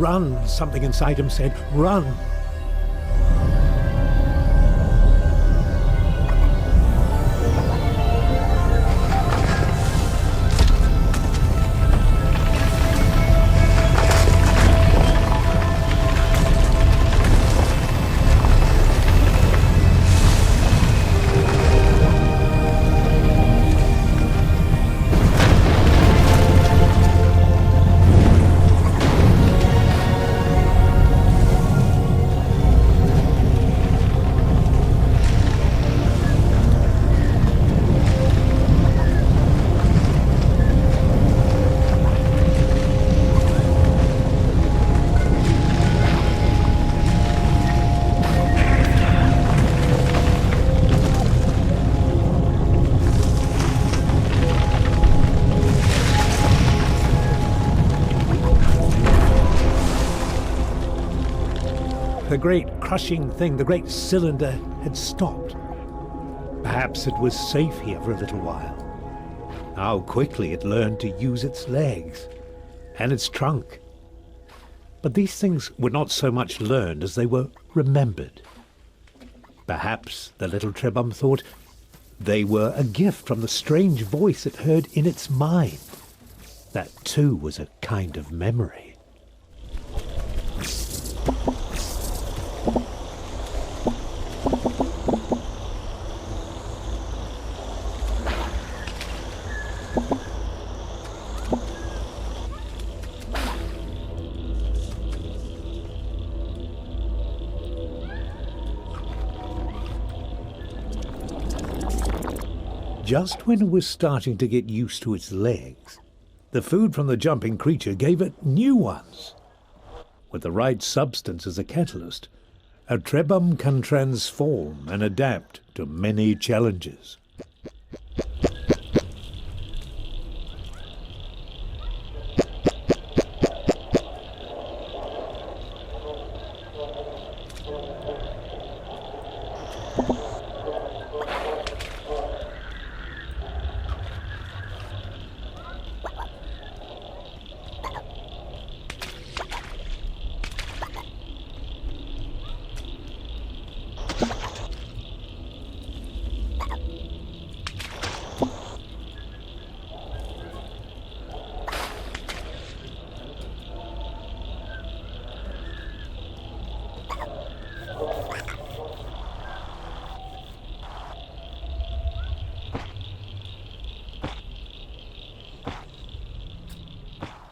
Run, something inside him said. Run. The great crushing thing, the great cylinder, had stopped. Perhaps it was safe here for a little while. How quickly it learned to use its legs and its trunk. But these things were not so much learned as they were remembered. Perhaps the little Trebhum thought they were a gift from the strange voice it heard in its mind. That too was a kind of memory. Just when it was starting to get used to its legs, the food from the jumping creature gave it new ones. With the right substance as a catalyst, a Trebhum can transform and adapt to many challenges.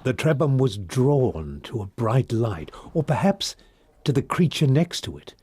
The Trebhum was drawn to a bright light, or perhaps to the creature next to it.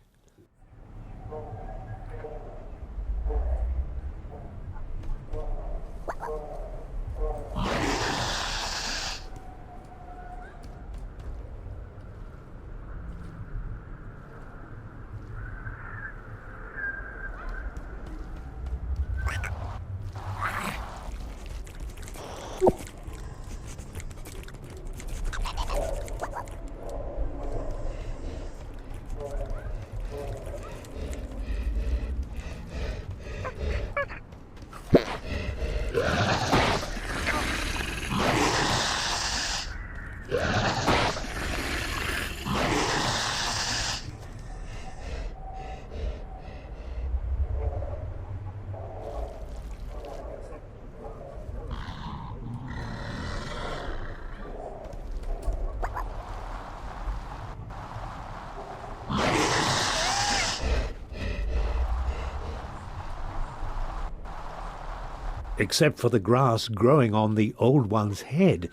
Except for the grass growing on the old one's head,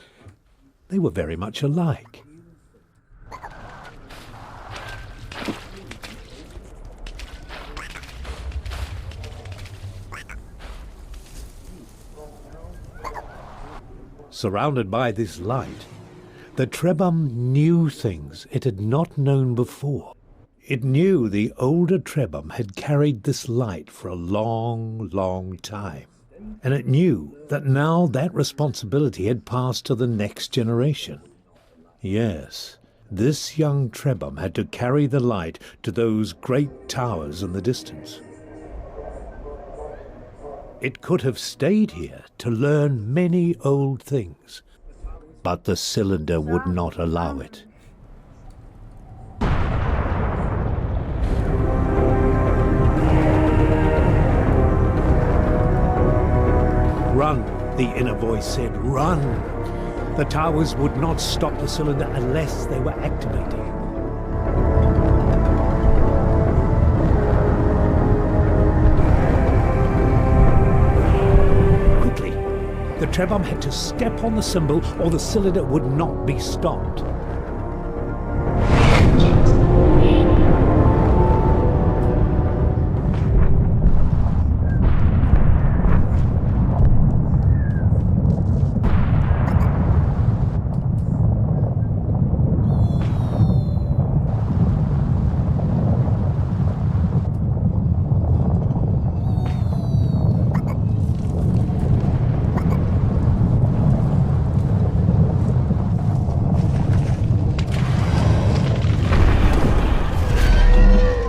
they were very much alike. Surrounded by this light, the Trebhum knew things it had not known before. It knew the older Trebhum had carried this light for a long, long time. And it knew that now that responsibility had passed to the next generation. Yes, this young Trebhum had to carry the light to those great towers in the distance. It could have stayed here to learn many old things, but the cylinder would not allow it. The inner voice said, "Run!" The towers would not stop the cylinder unless they were activated. Quickly, the Trebhum had to step on the symbol or the cylinder would not be stopped.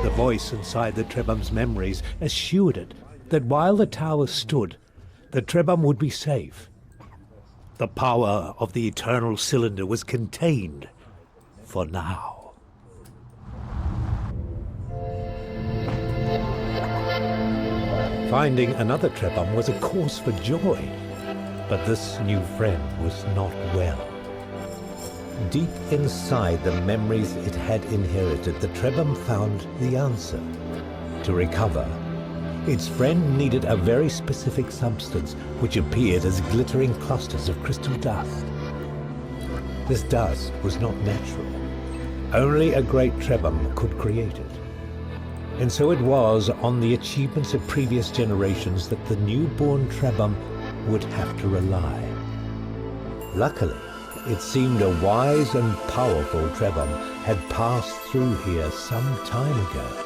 The voice inside the Trebhum's memories assured it that while the tower stood, the Trebhum would be safe. The power of the eternal cylinder was contained for now. Finding another Trebhum was a cause for joy, but this new friend was not well. Deep inside the memories it had inherited, the Trebhum found the answer. To recover, its friend needed a very specific substance which appeared as glittering clusters of crystal dust. This dust was not natural. Only a great Trebhum could create it. And so it was on the achievements of previous generations that the newborn Trebhum would have to rely. Luckily, it seemed a wise and powerful Trebhum had passed through here some time ago.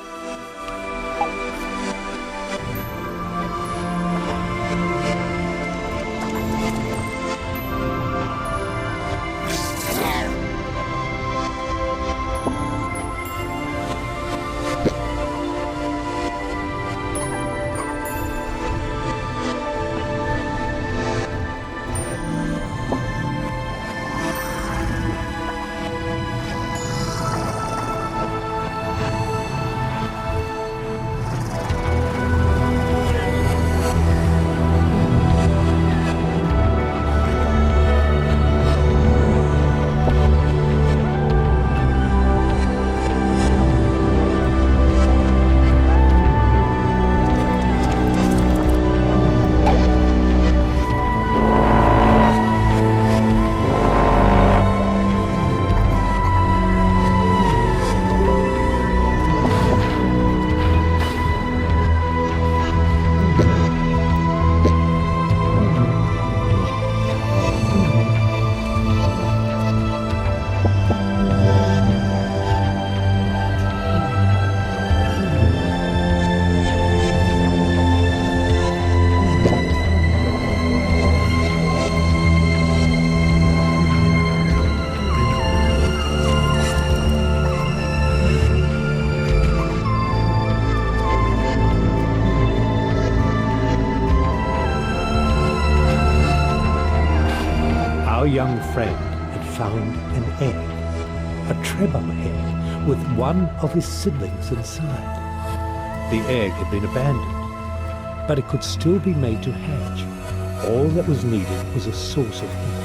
Our young friend had found an egg, a Trebhum egg, with one of his siblings inside. The egg had been abandoned, but it could still be made to hatch. All that was needed was a source of heat.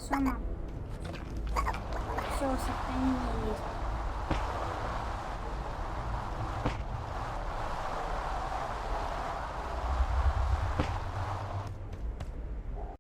Insomma, solo se prendi